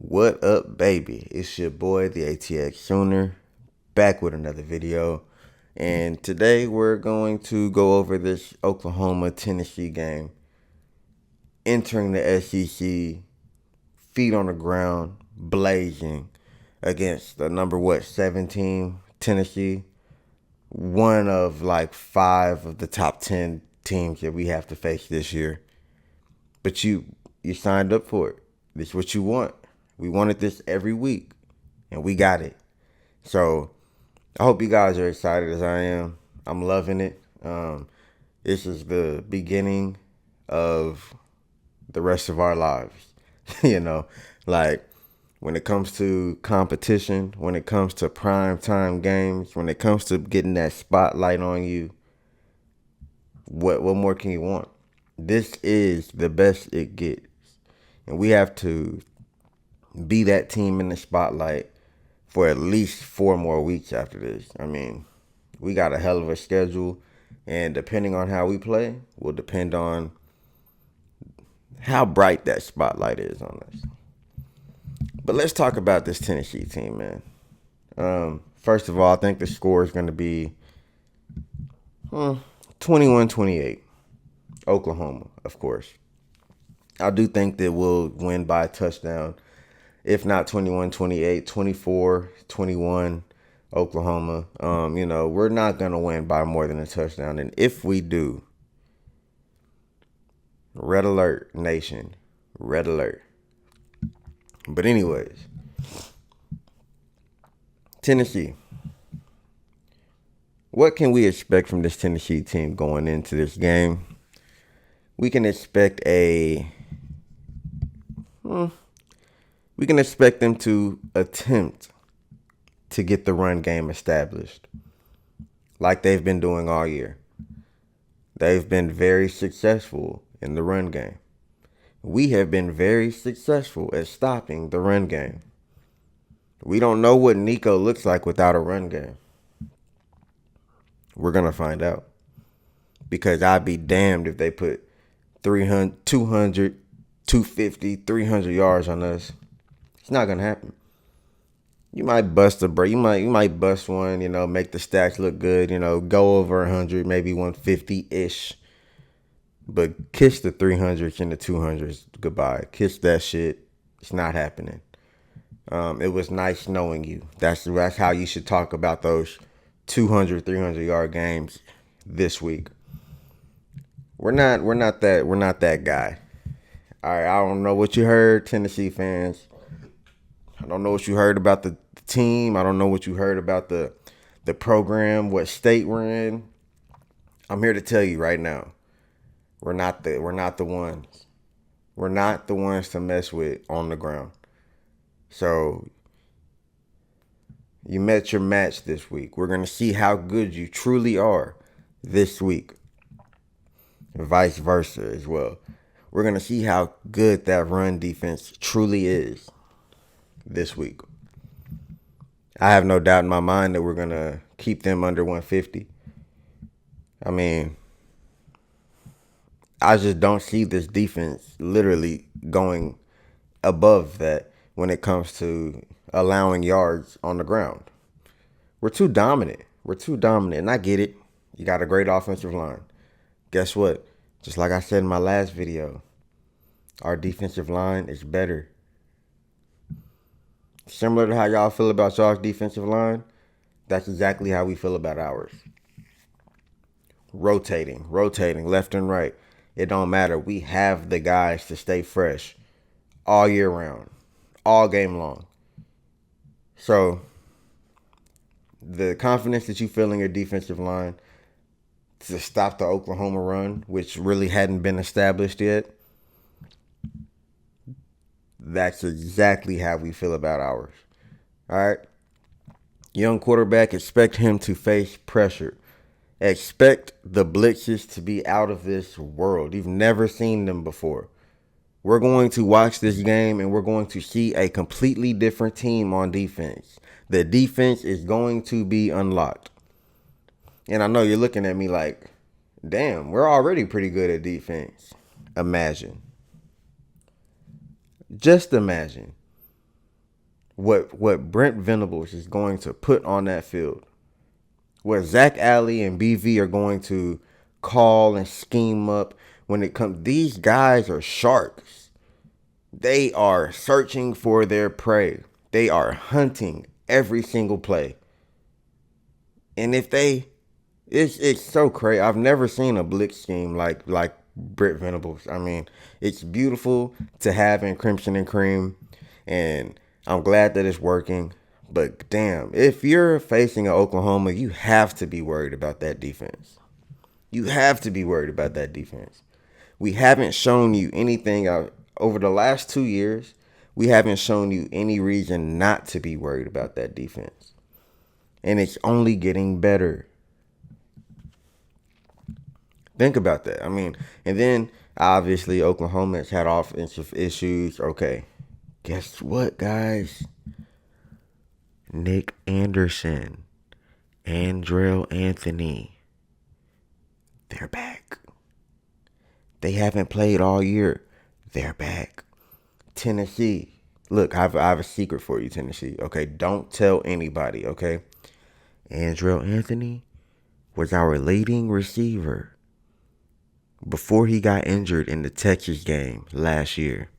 What up, baby? It's your boy, the ATX Sooner, back with another video. And today we're going to go over this Oklahoma-Tennessee game. Entering the SEC, feet on the ground, blazing against the number 17 Tennessee. One of like 5 of the top 10 teams that we have to face this year. But you signed up for it. This is what you want. We wanted this every week, and we got it. So I hope you guys are excited as I am. I'm loving it. This is the beginning of the rest of our lives. Like when it comes to competition, when it comes to prime time games, when it comes to getting that spotlight on you, what more can you want? This is the best it gets. And we have to be that team in the spotlight for at least 4 more weeks after this. I mean, we got a hell of a schedule, and depending on how we play will depend on how bright that spotlight is on us. But let's talk about this Tennessee team, man. First of all, I think the score is going to be 21-28. Oklahoma, of course. I do think that we'll win by a touchdown. If not 21-28, 24-21 Oklahoma. We're not going to win by more than a touchdown. And if we do, red alert, nation. Red alert. But anyways, Tennessee. What can we expect from this Tennessee team going into this game? We can expect them to attempt to get the run game established like they've been doing all year. They've been very successful in the run game. We have been very successful at stopping the run game. We don't know what Nico looks like without a run game. We're going to find out. Because I'd be damned if they put 300, 200, 250, 300 yards on us. It's not going to happen. You might bust a break. You might bust one, make the stats look good, go over 100, maybe 150-ish. But kiss the 300s and the 200s goodbye. Kiss that shit. It's not happening. It was nice knowing you. That's how you should talk about those 200, 300-yard games this week. We're not that guy. All right, I don't know what you heard, Tennessee fans. I don't know what you heard about the team. I don't know what you heard about the program, what state we're in. I'm here to tell you right now. We're not the ones. We're not the ones to mess with on the ground. So you met your match this week. We're going to see how good you truly are this week. And vice versa as well. We're going to see how good that run defense truly is this week. I have no doubt in my mind that we're going to keep them under 150. I mean, I just don't see this defense literally going above that when it comes to allowing yards on the ground. We're too dominant. And I get it. You got a great offensive line. Guess what? Just like I said in my last video, our defensive line is better. Similar to how y'all feel about y'all's defensive line, that's exactly how we feel about ours. Rotating left and right. It don't matter. We have the guys to stay fresh all year round, all game long. So the confidence that you feel in your defensive line to stop the Oklahoma run, which really hadn't been established yet, that's exactly how we feel about ours. All right? Young quarterback, expect him to face pressure. Expect the blitzes to be out of this world. You've never seen them before. We're going to watch this game and we're going to see a completely different team on defense. The defense is going to be unlocked. And I know you're looking at me like, damn, we're already pretty good at defense. Imagine. Just imagine. what Brent Venables is going to put on that field, what Zach Alley and BV are going to call and scheme up when it comes. These guys are sharks. They are searching for their prey. They are hunting every single play. And if they, it's so crazy. I've never seen a blitz scheme like Brent Venables. I mean, it's beautiful to have in Crimson and Cream, and I'm glad that it's working. But damn, if you're facing Oklahoma, you have to be worried about that defense. You have to be worried about that defense. We haven't shown you anything over the last 2 years. We haven't shown you any reason not to be worried about that defense. And it's only getting better. Think about that. I mean, and then obviously Oklahoma has had offensive issues. Okay, guess what, guys? Nick Anderson, Andrell Anthony, they're back. They haven't played all year. They're back. Tennessee. Look, I have a secret for you, Tennessee. Okay, don't tell anybody, okay? Andrell Anthony was our leading receiver before he got injured in the Texas game last year.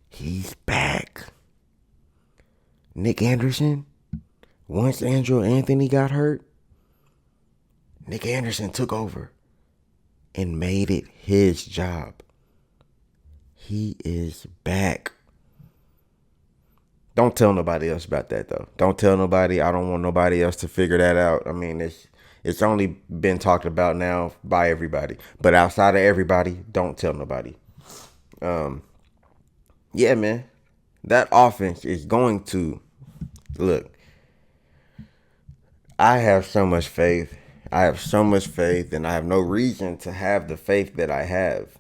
He's back. Nick Anderson, once Andrell Anthony got hurt, Nick Anderson took over and made it his job. He is back. Don't tell nobody else about that, though. Don't tell nobody. I don't want nobody else to figure that out. I mean, it's only been talked about now by everybody. But outside of everybody, don't tell nobody. Yeah, man. That offense is going to look. I have so much faith. I have so much faith, and I have no reason to have the faith that I have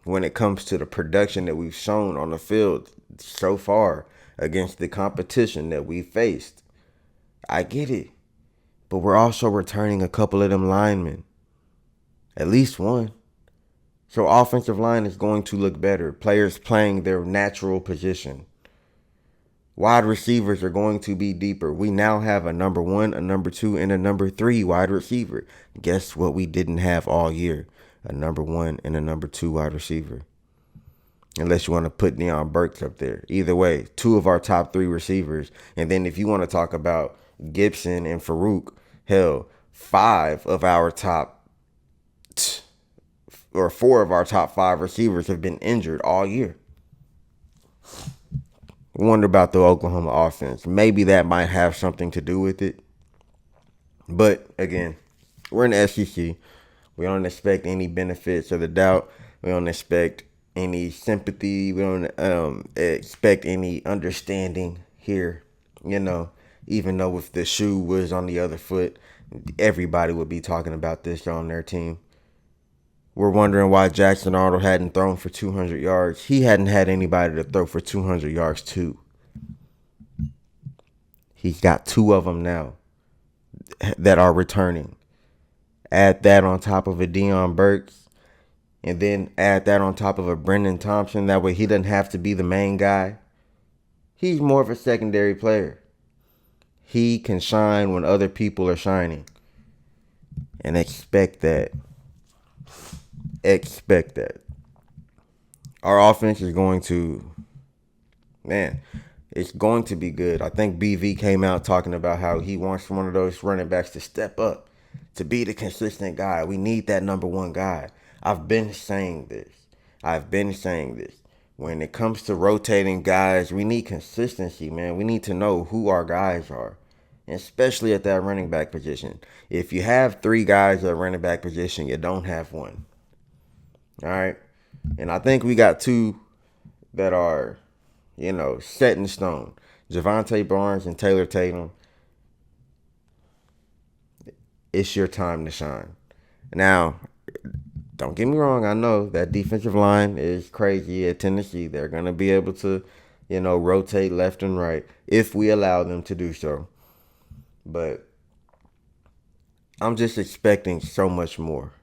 when it comes to the production that we've shown on the field so far against the competition that we faced. I get it. But we're also returning a couple of them linemen. At least one. So offensive line is going to look better. Players playing their natural position. Wide receivers are going to be deeper. We now have a number 1, a number 2, and a number 3 wide receiver. Guess what we didn't have all year? A number 1 and a number 2 wide receiver. Unless you want to put Deion Burks up there. Either way, 2 of our top 3 receivers. And then if you want to talk about Gibson and Farouk, hell, 4 of our top 5 receivers have been injured all year. Wonder about the Oklahoma offense. Maybe that might have something to do with it. But again, we're in the SEC. We don't expect any benefits of the doubt. We don't expect any sympathy. We don't expect any understanding here. You know, even though if the shoe was on the other foot, everybody would be talking about this on their team. We're wondering why Jackson Arnold hadn't thrown for 200 yards. He hadn't had anybody to throw for 200 yards too. He's got 2 of them now that are returning. Add that on top of a Deion Burks, and then add that on top of a Brendan Thompson. That way he doesn't have to be the main guy. He's more of a secondary player. He can shine when other people are shining. And expect that. Expect that. Our offense is going to, it's going to be good. I think BV came out talking about how he wants one of those running backs to step up, to be the consistent guy. We need that number 1 guy. I've been saying this. When it comes to rotating guys, we need consistency, man. We need to know who our guys are, especially at that running back position. If you have 3 guys at running back position, you don't have 1. All right. And I think we got 2 that are, set in stone. Javonte Barnes and Taylor Tatum. It's your time to shine. Now, don't get me wrong. I know that defensive line is crazy at Tennessee. They're going to be able to, rotate left and right if we allow them to do so. But I'm just expecting so much more.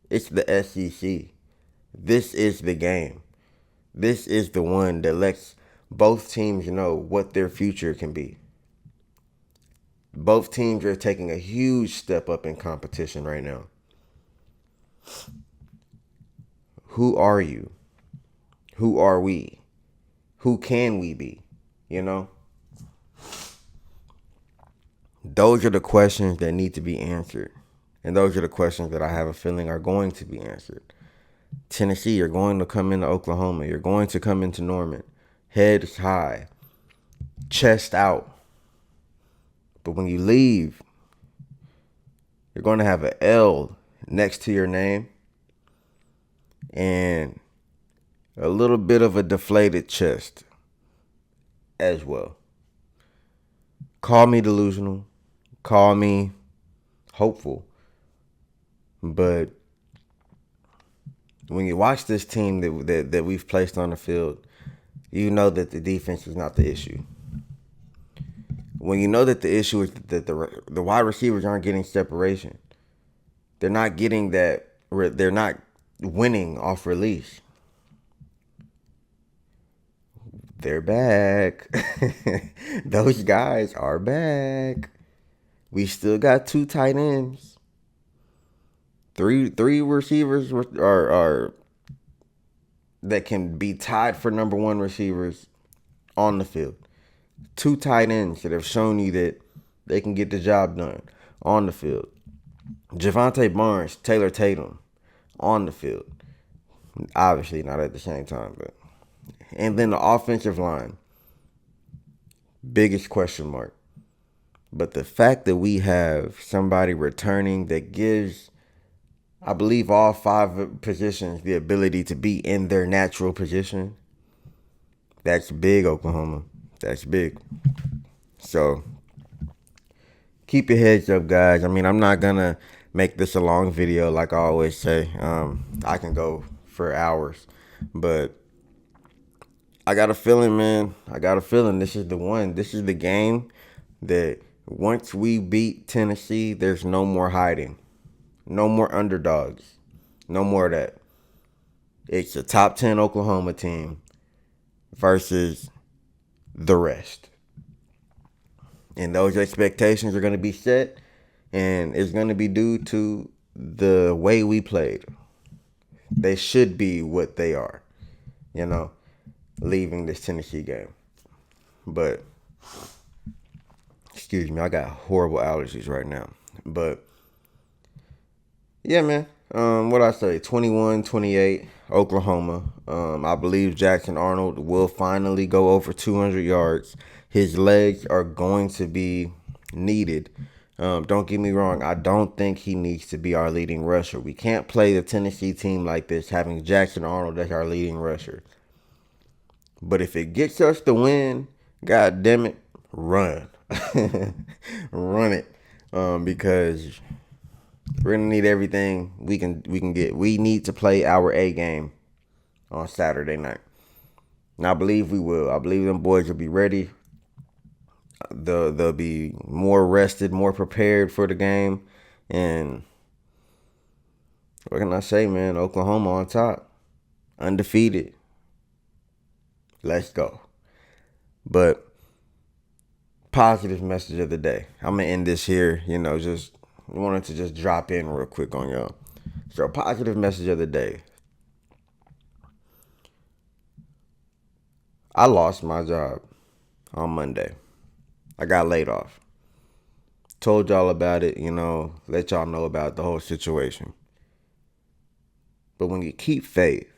It's the SEC. This is the game. This is the one that lets Both teams know what their future can be. Both teams are taking a huge step up in competition right now. Who are you? Who are we? Who can we be? You know? Those are the questions that need to be answered. And those are the questions that I have a feeling are going to be answered. Tennessee, you're going to come into Oklahoma. You're going to come into Norman. Head high. Chest out. But when you leave, you're going to have an L next to your name and a little bit of a deflated chest as well. Call me delusional. Call me hopeful. But when you watch this team that we've placed on the field, you know that the defense is not the issue. When you know that the issue is that the wide receivers aren't getting separation, they're not getting that. They're not winning off release. They're back. Those guys are back. We still got 2 tight ends. Three receivers are that can be tied for number 1 receivers on the field. 2 tight ends that have shown you that they can get the job done on the field. Javonte Barnes, Taylor Tatum on the field. Obviously not at the same time, but. And then the offensive line, biggest question mark. But the fact that we have somebody returning that gives, I believe, all 5 positions the ability to be in their natural position, that's big, Oklahoma. That's big. So keep your heads up, guys. I mean, I'm not going to make this a long video like I always say. I can go for hours. But I got a feeling, man. I got a feeling this is the one. This is the game that once we beat Tennessee, there's no more hiding. No more underdogs. No more of that. It's a top 10 Oklahoma team versus the rest. And those expectations are going to be set, and it's going to be due to the way we played. They should be what they are, you know, leaving this Tennessee game. But, excuse me, I got horrible allergies right now. But, yeah, man. What I say? 21-28, Oklahoma. I believe Jackson Arnold will finally go over 200 yards. His legs are going to be needed. Don't get me wrong. I don't think he needs to be our leading rusher. We can't play the Tennessee team like this, having Jackson Arnold as our leading rusher. But if it gets us the win, God damn it, run. Run it. Because we're gonna need everything we can get. We need to play our A game on Saturday night. And I believe we will. I believe them boys will be ready. They'll be more rested, more prepared for the game. And what can I say, man? Oklahoma on top. Undefeated. Let's go. But positive message of the day. I'm going to end this here. Just wanted to just drop in real quick on y'all. So positive message of the day. I lost my job on Monday. I got laid off. Told y'all about it, let y'all know about the whole situation. But when you keep faith,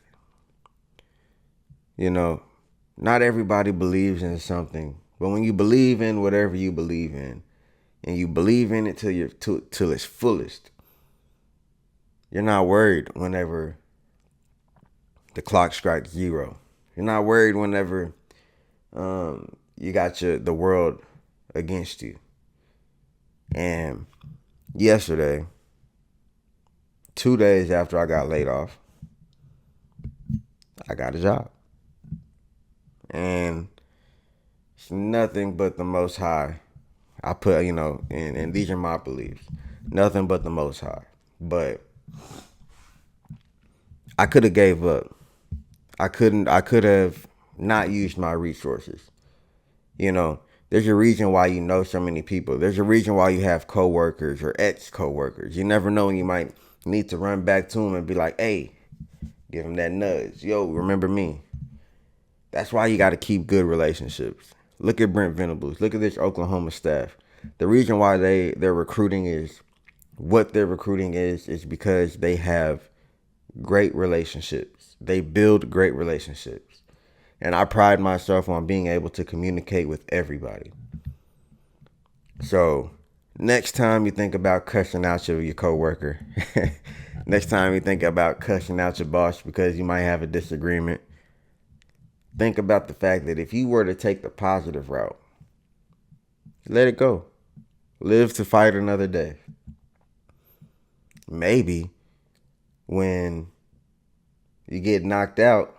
not everybody believes in something. But when you believe in whatever you believe in, and you believe in it till its fullest, you're not worried whenever the clock strikes 0. You're not worried whenever you got the world against you. And yesterday, 2 days after I got laid off, I got a job. And it's nothing but the Most High. I put, and these are my beliefs. Nothing but the Most High. But I could have gave up. I could have not used my resources. You know, there's a reason why you know so many people. There's a reason why you have coworkers or ex-coworkers. You never know when you might need to run back to them and be like, hey, give them that nudge. Yo, remember me. That's why you got to keep good relationships. Look at Brent Venables. Look at this Oklahoma staff. The reason why they're recruiting is what they're recruiting is because they have great relationships. They build great relationships. And I pride myself on being able to communicate with everybody. So next time you think about cussing out your coworker, next time you think about cussing out your boss because you might have a disagreement, think about the fact that if you were to take the positive route, let it go. Live to fight another day. Maybe when you get knocked out,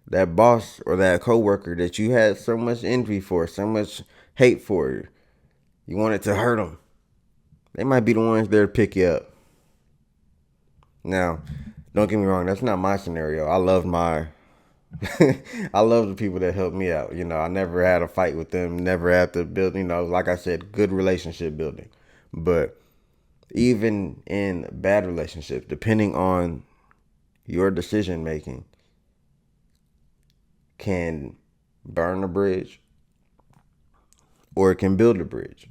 that boss or that coworker that you had so much envy for, so much hate for, you wanted to hurt them, they might be the ones there to pick you up. Now, don't get me wrong, that's not my scenario. I love I love the people that helped me out. You know, I never had a fight with them, never had to build, like I said, good relationship building. But even in bad relationships, depending on your decision making, can burn a bridge or it can build a bridge.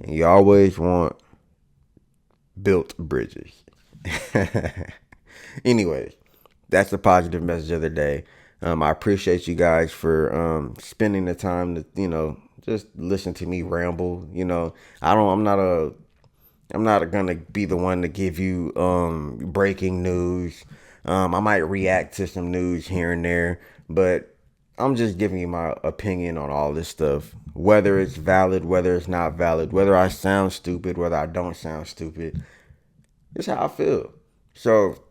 And you always want built bridges. Anyways, that's the positive message of the day. I appreciate you guys for spending the time to, just listen to me ramble. I'm not gonna be the one to give you breaking news. I might react to some news here and there, but I'm just giving you my opinion on all this stuff. Whether it's valid, whether it's not valid, whether I sound stupid, whether I don't sound stupid. It's how I feel. So,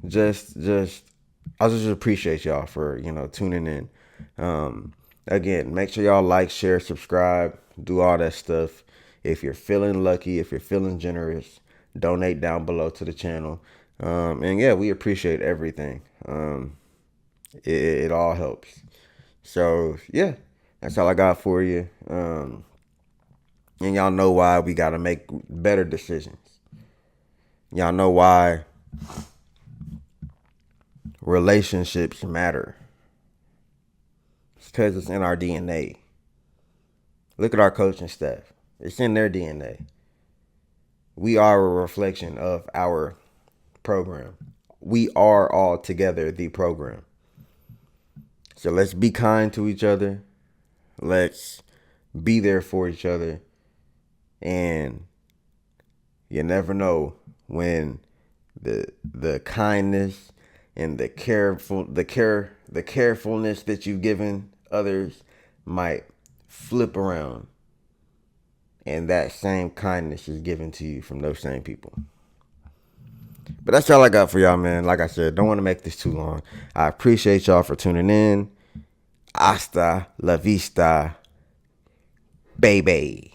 just I just appreciate y'all for, tuning in. Again, make sure y'all like, share, subscribe, do all that stuff. If you're feeling lucky, if you're feeling generous, donate down below to the channel. And yeah, we appreciate everything. It all helps. So yeah, that's all I got for you. And y'all know why we got to make better decisions. Y'all know why relationships matter. It's because it's in our DNA. Look at our coaching staff. It's in their DNA. We are a reflection of our program. We are all together the program. So let's be kind to each other. Let's be there for each other. And you never know when the kindness and the carefulness that you've given others might flip around, and that same kindness is given to you from those same people. But that's all I got for y'all, man. Like I said, don't want to make this too long. I appreciate y'all for tuning in. Hasta la vista, baby.